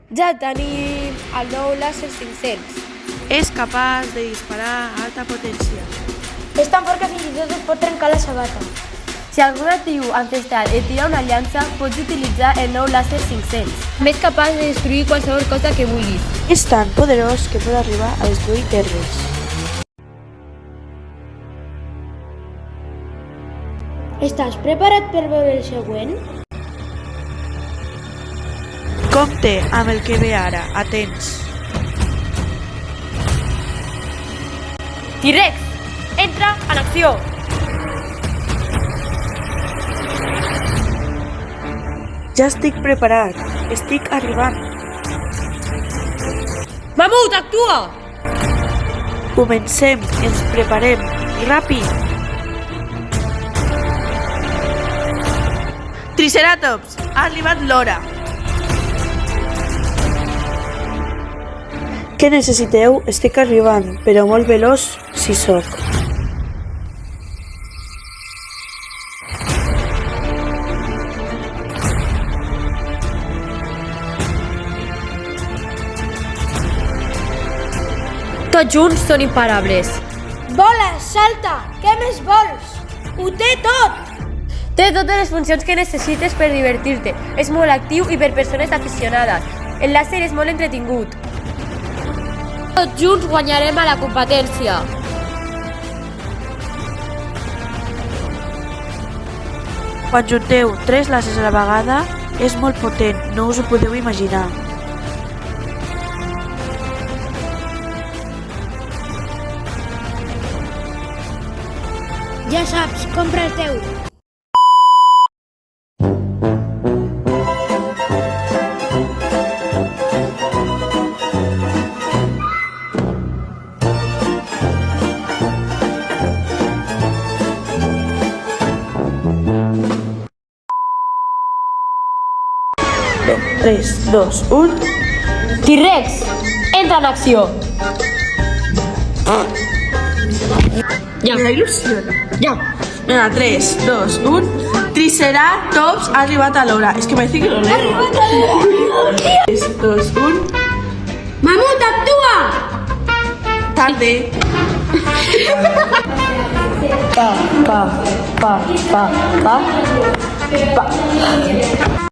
Ja tenim el nou Làser 500. És capaç de disparar a alta potència. És tan fort que fins i tot et pot trencar la sabata. Si algun natiu ancestral et tira una llança, pots utilitzar el nou Làser 500. Més capaç de destruir qualsevol cosa que vulguis. És tan poderós que pot arribar a destruir terres. Estàs preparat per veure el següent? Compte amb el que ve ara, atents. T-Rex, entra en acció! Ja estic preparat, estic arribant. Mamut, actua! Comencem, ens preparem, ràpid! Triceratops, ha arribat l'hora. Què necessiteu? Estic arribant, però molt veloç si sóc. Tots junts són imparables. Vola, salta! Què més vols? Ho té tot! Té totes les funcions que necessites per divertir-te. És molt actiu i per persones aficionades. El làser és molt entretingut. Tots junts guanyarem a la competència. Quan junteu 3 làsers a la vegada, és molt potent, no us ho podeu imaginar. Ja saps, compra el teu. Bé, 3, 2, 1... T-Rex, entra en acció! Ja. Me il·lusiona. Ja. Venga, 3, 2, 1... Triceratops ha arribat a l'hora. És que parece que lo leo. 3, 2, 1... Mamut, actua! Tarde. Pa, pa, pa, pa, pa, pa.